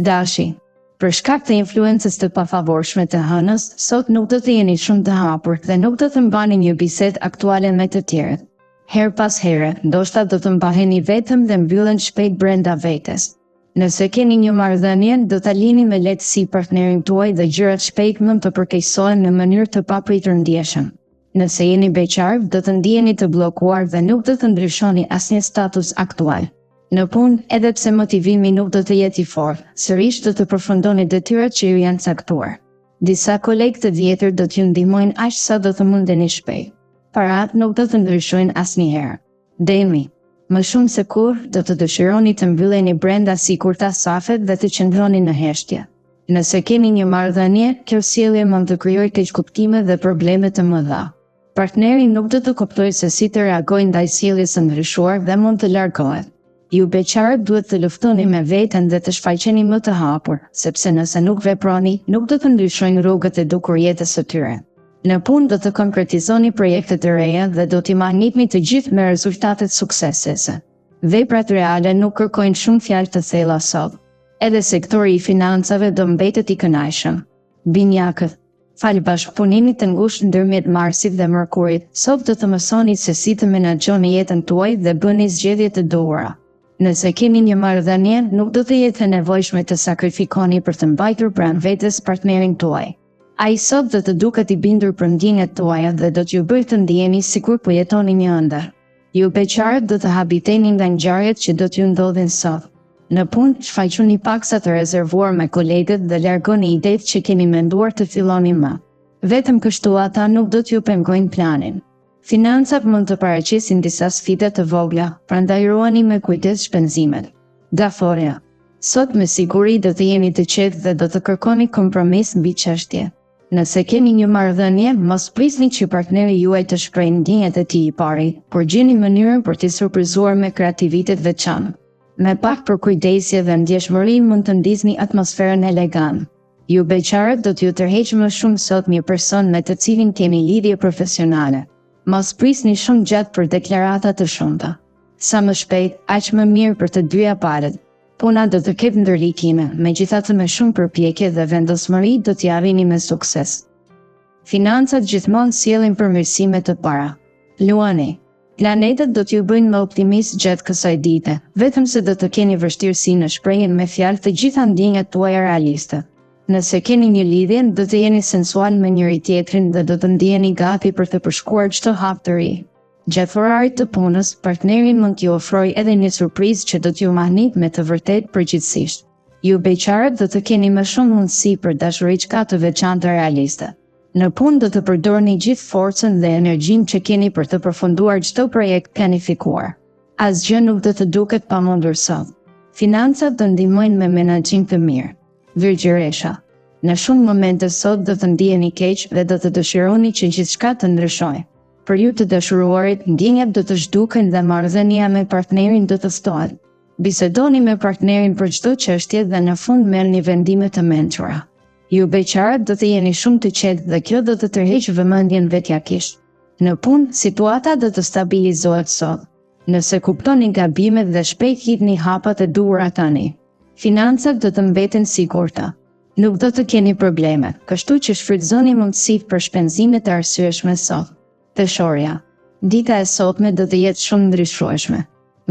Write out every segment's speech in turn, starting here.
Dashi. Për shkak të influencës të pafavorshme të hënës, sot nuk do të jeni shumë të hapur dhe nuk do të mbani një bisedë aktuale me të tjerët. Her pas here, ndoshta do të mbaheni vetëm dhe mbyllen shpejt brenda vetes. Nëse keni një marrëdhënie, do ta lini me lehtësi partnerin tuaj dhe gjërat shpejt mund të përkeqësohen në mënyrë të papritur ndjeshëm. Nëse jeni beqar, do të ndiheni të bllokuar dhe nuk do të ndryshoni asnjë status aktual. Në punë, edhe pse motivimi nuk do të jetë i fortë, sërish do të përfundoni detyrat që ju janë caktuar. Disa kolegë të vjetër do t'ju ndihmojnë aq sa do të mundeni shpejt. Parat nuk do të ndryshojnë asnjëherë. Demi. Më shumë se kur, do të dëshironi të mbylleni brenda sigurta safet dhe të qëndroni në heshtje. Nëse keni një marrëdhënie, kjo sjellje mund të krijojë keqkuptime dhe probleme të mëdha. Partneri nuk do të kuptojë se si të reagojë ndaj sjelljes së ndryshuar dhe mund të largohet. Ju beqarët duhet të luftoni me veten dhe të shfaqeni më të hapur, sepse nëse nuk veproni, nuk do të ndryshojnë rrugët e dukur jetës së tyre. Në punë do të konkretizoni projekte të reja dhe do t'i mahnitni të gjithë me rezultatet suksesese. Veprat reale nuk kërkojnë shumë fjalë të thella sot. Edhe sektori i financave do mbetet i kënaqshëm. Binjakët. Fal bashkëpunimit të ngushtë ndërmjet Marsit dhe Mërkurit, sot do të mësoni se si të menaxhoni jetën tuaj dhe bëni zgjedhje të duhura. Nëse keni një marrëdhënie, nuk do të jetë e nevojshme të sakrifikoni për të mbajtur pranë vetes partnerin tuaj. Ai sot do të duket i bindur për ndjenjat tuaja dhe do t'ju bëjë të ndjeni sikur po jetoni një ëndër. Ju beqarët do të habiteni nga ngjarjet që do t'ju ndodhin sot. Në punë, shfaquni paksa të rezervuar me kolegët dhe largoni idetë që keni menduar të filloni më. Vetëm kështu ata nuk do t'ju pengojnë planin. Financat mund të paraqesin disa sfida të vogla, prandaj ruani me kujdes shpenzimet. Daforia. Sot me siguri do të jeni të qetë dhe do të kërkoni kompromis mbi çështje. Nëse keni një marrëdhënie, mos prisni që partneri juaj të shprehë ndjenjat e tij i pari, por gjeni mënyrën për t'i surprizuar me kreativitet veçantë. Me pak përkujdesje dhe ndjeshmëri mund të ndisni atmosferën elegant. Ju beqarët do t'ju tërheqë më shumë sot një person me të cilin keni lidhje profesionale. Mos prisni shumë gjatë për deklarata të shumta. Sa më shpejt, aq më mirë për të dyja palët. Puna do të ketë ndërlikime, megjithatë me shumë përpjekje dhe vendosmëri do t'i arrini me sukses. Financat gjithmonë sjellin përmirësime të para. Luani. Planetet do t'ju bëjnë më optimist gjatë kësaj dite, vetëm se do të keni vështirësi në shprehjen me fjalë të gjitha ndjenjat tuaja realiste. Nëse keni një lidhje, do të jeni sensual me njëri tjetrin dhe do të ndjeni gati për të përshkruar çdo hap të ri. Gjatë orarit të punës, partneri mund t'ju ofrojë edhe një surprizë që do t'ju mahnit me të vërtetë përgjithsisht. Ju beqarët do të keni më shumë mundësi për dashuriçka të veçantë realiste. Në punë do të përdorni gjithë forcën dhe energjinë që keni për të përfunduar çdo projekt planifikuar. Asgjë nuk do të duket pamundur sot. Financat do ndihmojnë me menaxhim të mirë. Virgjëresha. Në shumë momente sot do të ndiheni keq dhe do të dëshironi që gjithçka të ndryshojë. Për ju të dashuruarit, ndjenjat do të zhduken dhe marrëdhënia me partnerin do të stohet. Bisedoni me partnerin për çdo çështje dhe në fund merrni vendime të mençura. Ju beqarët do të jeni shumë të qetë dhe kjo do të tërheqë vëmendjen vetjakisht. Në punë, situata do të stabilizohet sot. Nëse kuptoni gabimet dhe shpejt hidhni hapat e duhura tani. Financat do të mbeten sigurta. Nuk do të keni probleme, kështu që shfrytëzoni mundësitë për shpenzime të arsyeshme sot. Peshorja. Dita e sotme do të jetë shumë ndryshueshme.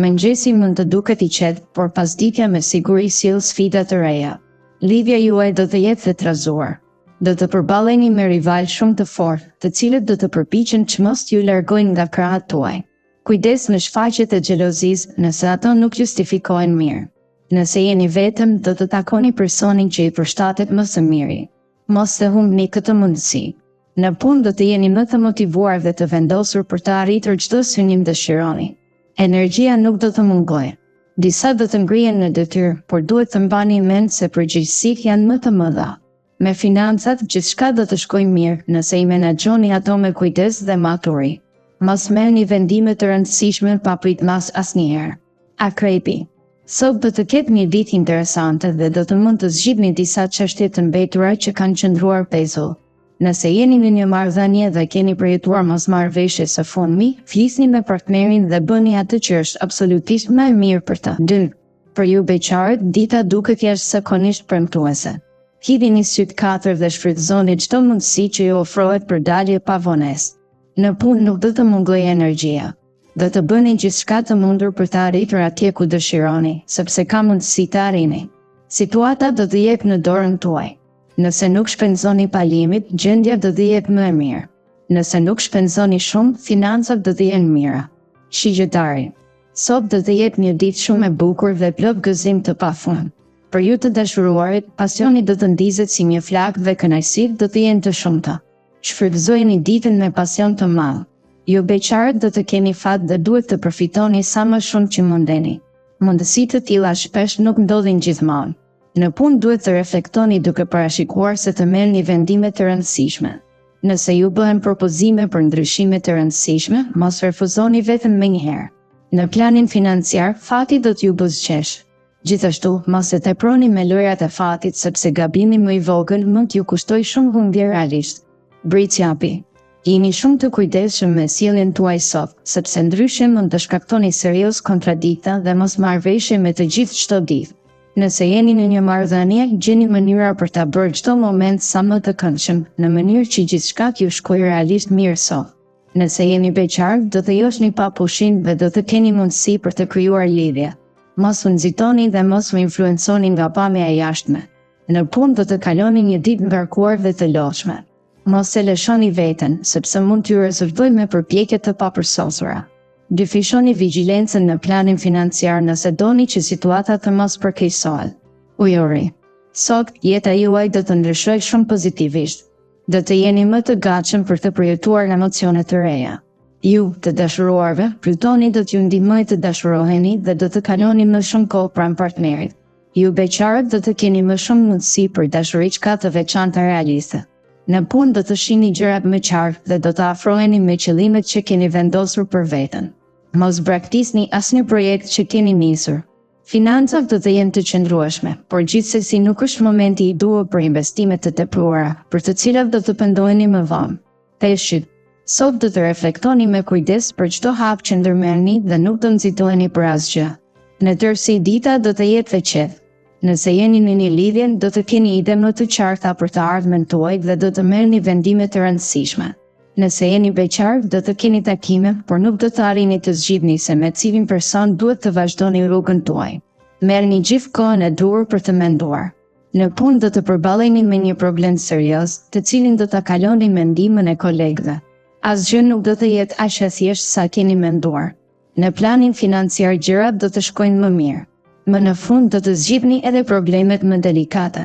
Mëngjesi mund të duket i qetë, por pasditja me siguri sjell sfida të reja. Lidhja juaj do të jetë të trazuar. Do të përballeni me rival shumë të fortë, të cilët do të përpiqen që mos t'ju largojnë nga krahët tuaj. Kujdes në shfaqjet e xhelozisë, nëse ato nuk justifikohen mirë. Nëse jeni vetëm, do të takoni personin që i përshtatet më së miri. Mos të humbni këtë mundësi. Në punë do të jeni më të motivuar dhe të vendosur për të arritur çdo synim dëshironi. Energjia nuk do të mungojë. Disa do të ngrihen në detyrë, por duhet të mbani mend se përgjegjësitë janë më të mëdha. Me financat, gjithçka do të shkojë mirë nëse i menaxhoni ato me kujdes dhe maturi. Mos merrni vendime të rëndësishme pa pritmas asnjëherë. Akrepi. Sot do të ketë një ditë interesante dhe do të mund të zgjidhni disa çështje të mbetura që kanë qëndruar pezull. Nëse jeni në një marrëdhënie dhe keni përjetuar mosmarrëveshje së fundmi, flisni me partnerin dhe bëni atë që është absolutisht më e mirë për të. 2. Për ju beqarët, dita duket jashtëzakonisht premtuese. Hidhini syt katër dhe shfrytëzoni çdo mundësi që ju ofrohet për dalje pa vonesë. Në punë nuk do të mungojë energjia. Do të bëni gjithçka të mundur për të arritur atje ku dëshironi, sepse ka mundësi të arrini. Situata do të jep në dorën tuaj. Nëse nuk shpenzoni pa limit, gjendja do të jetë më e mirë. Nëse nuk shpenzoni shumë, financat do të jenë mira. Shigjetari. Sot do të jetë një ditë shumë e bukur dhe plot gëzim të pafund. Për ju të dashuruarit, pasioni do të ndizet si një flak dhe kënaqësitë do të jenë të shumta. Shfrytëzojeni ditën me pasion të madh. Ju beqarët do të keni fat dhe duhet të përfitoni sa më shumë që mundeni. Mundësitë të tilla shpesh nuk ndodhin gjithmonë. Në punë duhet të reflektoni duke parashikuar se të merrni vendime të rëndësishme. Nëse ju bëhen propozime për ndryshime të rëndësishme, mos refuzoni vetëm menjëherë. Në planin financiar, fati do t'ju buzëqesh. Gjithashtu, mos e teproni me lojrat e fatit sepse gabimi më i vogël mund t'ju kushtoj shumë humbje realisht. Britsjapi. Jeni shumë të kujdesshëm me sjelljen tuaj sot, sepse ndryshe mund të shkaktoni serioz kontradikta dhe mosmarrëveshje me të gjithë çdo ditë. Nëse jeni në një marrëdhënie, gjeni mënyra për ta bërë çdo moment sa më të këndshëm, në mënyrë që gjithçka t'ju shkojë realisht mirë sot. Nëse jeni beqar, do të joshni pa pushim dhe do të keni mundësi për të krijuar lidhje. Mos u nxitoni dhe mos u influenconi nga pamja e jashtme. Në punë do të kaloni një ditë ngarkuar dhe të lodhshme. Mos e lëshoni veten, sepse mund t'ju rezultojë me përpjekje të papërsosura. Dyfishoni vigjilencën në planin financiar nëse doni që situata të mos përkeqësohet. Ujori. Sot, jeta juaj do të ndryshojë shumë pozitivisht. Do të jeni më të gatshëm për të përjetuar emocione të reja. Ju, të dashuruarve, Plutoni do t'ju ndihmojë të dashuroheni dhe do të kaloni më shumë kohë pranë partnerit. Ju beqarët do të keni më shumë mundësi për dashuriçka të veçanta realiste. Në punë do të shihni gjërat më qartë dhe do të afroheni me qëllimet që keni vendosur për veten. Mos braktisni asnjë projekt që keni nisur. Financat do të jenë të qëndrueshme, por gjithsesi nuk është momenti i duhur për investime të tepruara, për të cilat do të pendoheni më vonë. Peshqit. Sot do të reflektoni me kujdes për çdo hap që ndërmerrni dhe nuk do nxitoheni për asgjë. Në tërësi dita do të jetë e qetë. Nëse jeni në një lidhje, do të keni ide më të qarta për të ardhmen tuaj dhe do të merrni vendime të rëndësishme. Nëse jeni beqar, do të keni takime, por nuk do të arrini të zgjidhni se me cilin person duhet të vazhdoni rrugën tuaj. Merrni gjithë kohën e duhur për të menduar. Në punë do të përballeni me një problem serioz, të cilin do ta kaloni me ndihmën e kolegëve. Asgjë nuk do të jetë aq e thjeshtë sa keni menduar. Në planin financiar gjërat do të shkojnë më mirë. Më në fund do të zgjidhni edhe problemet më delikate.